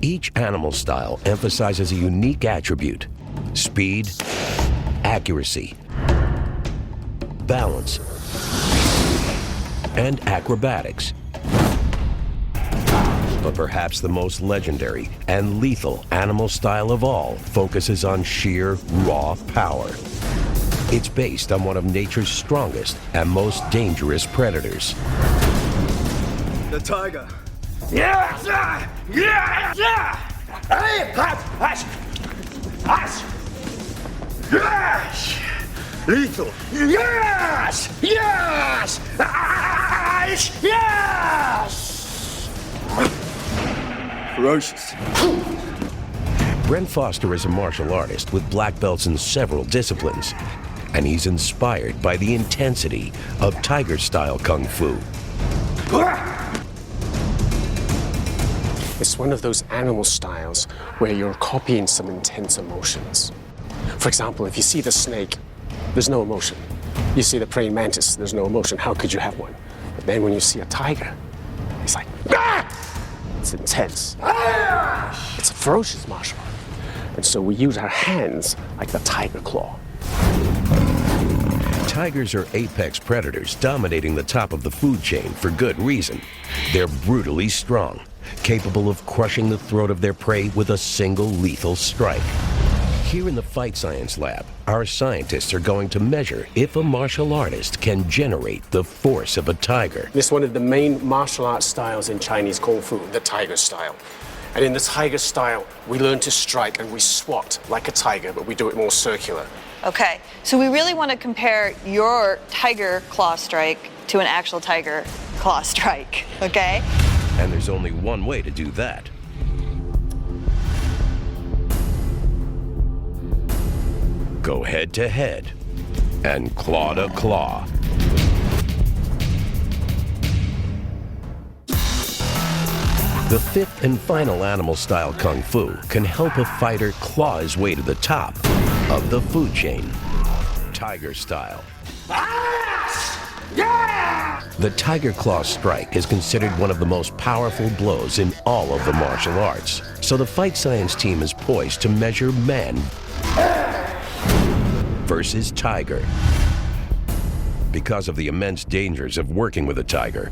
Each animal style emphasizes a unique attribute: speed, accuracy, balance, and acrobatics. But perhaps the most legendary and lethal animal style of all focuses on sheer, raw power. It's based on one of nature's strongest and most dangerous predators. The tiger. Yes! Yes! Hey, hush! Hush! Yes! Lethal. Yes! Yes! Yes! Ferocious. Brent Foster is a martial artist with black belts in several disciplines, and he's inspired by the intensity of tiger-style kung fu. It's one of those animal styles where you're copying some intense emotions. For example, if you see the snake, there's no emotion. You see the praying mantis, there's no emotion. How could you have one? But then when you see a tiger, it's like, ah! It's intense. It's a ferocious martial art. And so we use our hands like the tiger claw. Tigers are apex predators dominating the top of the food chain for good reason. They're brutally strong, capable of crushing the throat of their prey with a single lethal strike. Here in the Fight Science Lab, our scientists are going to measure if a martial artist can generate the force of a tiger. This is one of the main martial arts styles in Chinese Kung Fu, the tiger style. And in the tiger style, we learn to strike and we swat like a tiger, but we do it more circular. Okay, so we really want to compare your tiger claw strike to an actual tiger claw strike, okay? And there's only one way to do that. Go head to head and claw to claw. The fifth and final animal-style kung fu can help a fighter claw his way to the top of the food chain, tiger style. The tiger claw strike is considered one of the most powerful blows in all of the martial arts. So the Fight Science team is poised to measure man versus tiger. Because of the immense dangers of working with a tiger,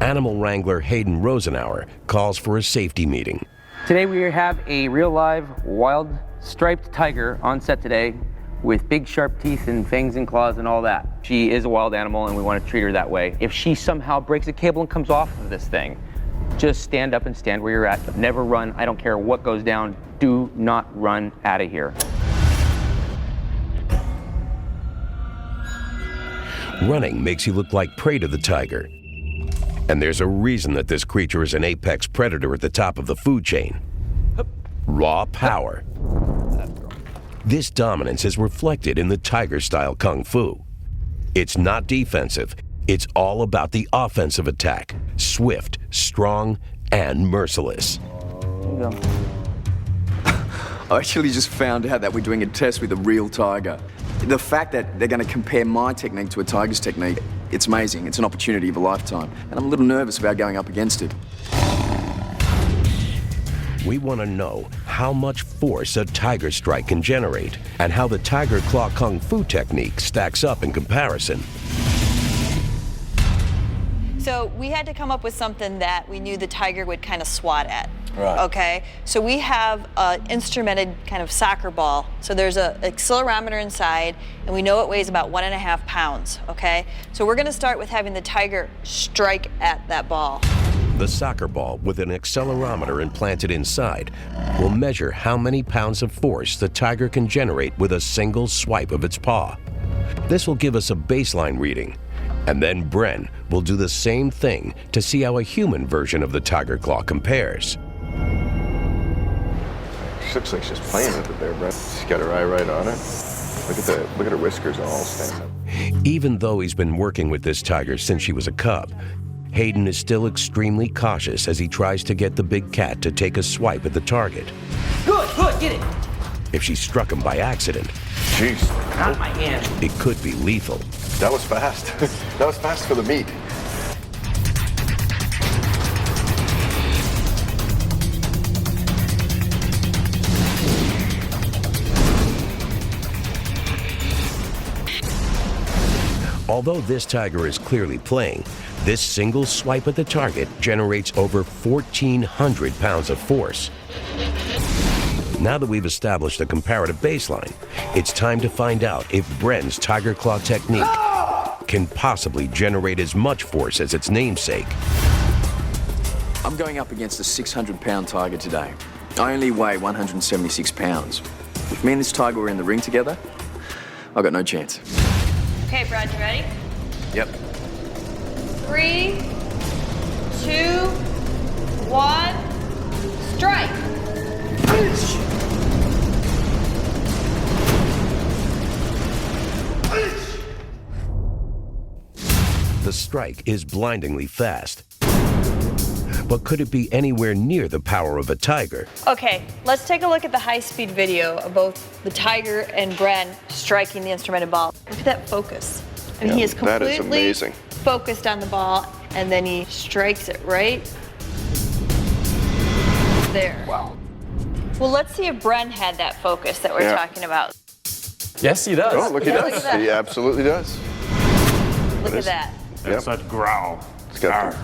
animal wrangler Hayden Rosenauer calls for a safety meeting. Today we have a real live wild striped tiger on set today with big sharp teeth and fangs and claws and all that. She is a wild animal and we want to treat her that way. If she somehow breaks a cable and comes off of this thing, just stand up and stand where you're at. Never run. I don't care what goes down. Do not run out of here. Running makes you look like prey to the tiger. And there's a reason that this creature is an apex predator at the top of the food chain. Raw power. This dominance is reflected in the tiger-style kung fu. It's not defensive. It's all about the offensive attack. Swift, strong, and merciless. There you go. I actually just found out that we're doing a test with a real tiger. The fact that they're going to compare my technique to a tiger's technique, it's amazing. It's an opportunity of a lifetime. And I'm a little nervous about going up against it. We want to know how much force a tiger strike can generate and how the tiger claw kung fu technique stacks up in comparison. So we had to come up with something that we knew the tiger would kind of swat at. Right. Okay, so we have an instrumented kind of soccer ball. So there's an accelerometer inside, and we know it weighs about 1.5 pounds, okay? So we're gonna start with having the tiger strike at that ball. The soccer ball with an accelerometer implanted inside will measure how many pounds of force the tiger can generate with a single swipe of its paw. This will give us a baseline reading, and then Bren will do the same thing to see how a human version of the tiger claw compares. She looks like she's playing with it there, Brent. She's got her eye right on it. Look at her whiskers all standing up. Even though he's been working with this tiger since she was a cub, Hayden is still extremely cautious as he tries to get the big cat to take a swipe at the target. Good, get it. If she struck him by accident, Jeez. Not my hand. it could be lethal. That was fast. That was fast for the meat. Although this tiger is clearly playing, this single swipe at the target generates over 1,400 pounds of force. Now that we've established a comparative baseline, it's time to find out if Brent's Tiger Claw technique can possibly generate as much force as its namesake. I'm going up against a 600-pound tiger today. I only weigh 176 pounds. If me and this tiger were in the ring together, I've got no chance. Okay, Brad, you ready? Yep. 3, 2, 1, strike! The strike is blindingly fast. But could it be anywhere near the power of a tiger? Okay, let's take a look at the high-speed video of both the tiger and Bren striking the instrumented ball. Look at that focus. I mean, he is that is completely amazing. focused on the ball, and then he strikes it right there. Wow. Well, let's see if Bren had that focus that we're talking about. Yes, he does. Oh, look, he Yeah, look does. at that. He absolutely does. Look at that. Yep. That growl. It's got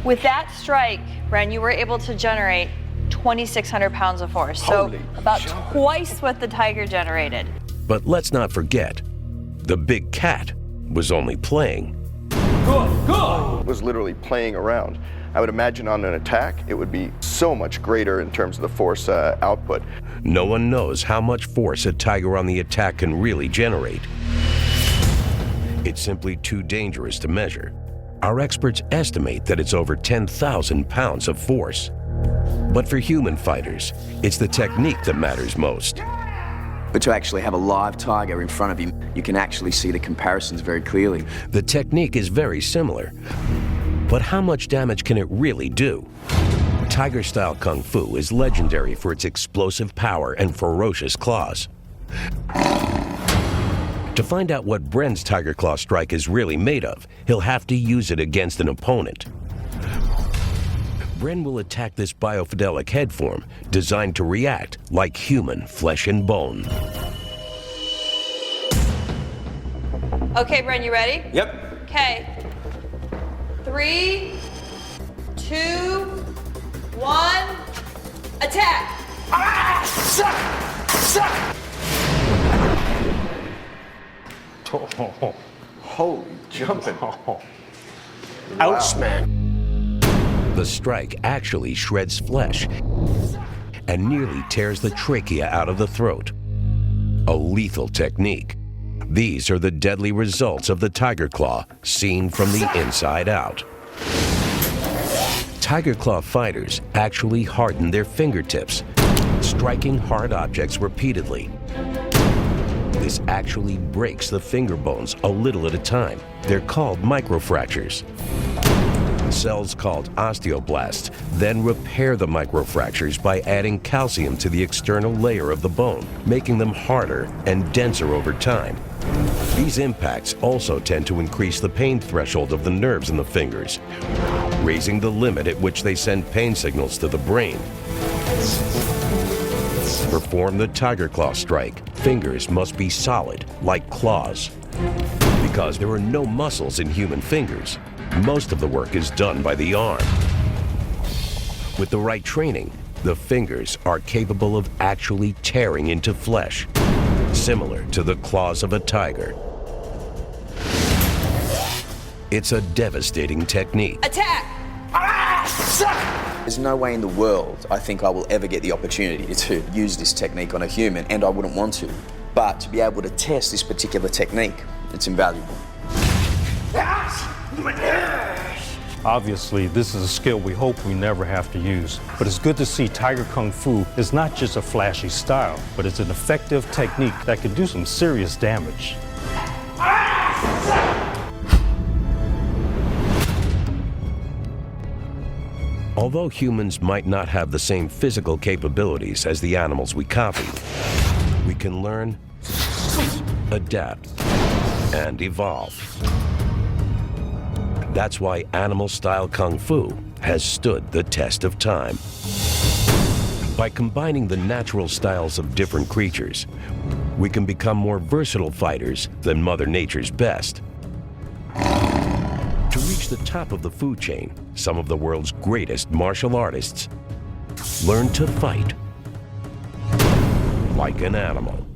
With that strike, Bren, you were able to generate 2,600 pounds of force. So Holy about jumping. twice what the tiger generated. But let's not forget, the big cat was only playing. was literally playing around. I would imagine on an attack, it would be so much greater in terms of the force output. No one knows how much force a tiger on the attack can really generate. It's simply too dangerous to measure. Our experts estimate that it's over 10,000 pounds of force. But for human fighters, it's the technique that matters most. But to actually have a live tiger in front of you, you can actually see the comparisons very clearly. The technique is very similar, but how much damage can it really do? Tiger-style kung fu is legendary for its explosive power and ferocious claws. To find out what Brent's Tiger Claw strike is really made of, he'll have to use it against an opponent. Bren will attack this biofidelic head form, designed to react like human flesh and bone. Okay, Bren, you ready? Yep. Okay. 3, 2, 1, attack! Holy jumping. Ouch, man. The strike actually shreds flesh and nearly tears the trachea out of the throat. A lethal technique. These are the deadly results of the Tiger Claw, seen from the inside out. Tiger Claw fighters actually harden their fingertips, striking hard objects repeatedly. This actually breaks the finger bones a little at a time. They're called microfractures. Cells called osteoblasts then repair the microfractures by adding calcium to the external layer of the bone, making them harder and denser over time. These impacts also tend to increase the pain threshold of the nerves in the fingers, raising the limit at which they send pain signals to the brain. To perform the Tiger Claw strike, fingers must be solid, like claws. Because there are no muscles in human fingers, most of the work is done by the arm. With the right training, the fingers are capable of actually tearing into flesh, similar to the claws of a tiger. It's a devastating technique. Attack! There's no way in the world I think I will ever get the opportunity to use this technique on a human, and I wouldn't want to. But to be able to test this particular technique, it's invaluable. Obviously, this is a skill we hope we never have to use. But it's good to see Tiger Kung Fu is not just a flashy style, but it's an effective technique that can do some serious damage. Although humans might not have the same physical capabilities as the animals we copy, we can learn, adapt, and evolve. That's why animal-style Kung Fu has stood the test of time. By combining the natural styles of different creatures, we can become more versatile fighters than Mother Nature's best. reach the top of the food chain, some of the world's greatest martial artists learn to fight like an animal.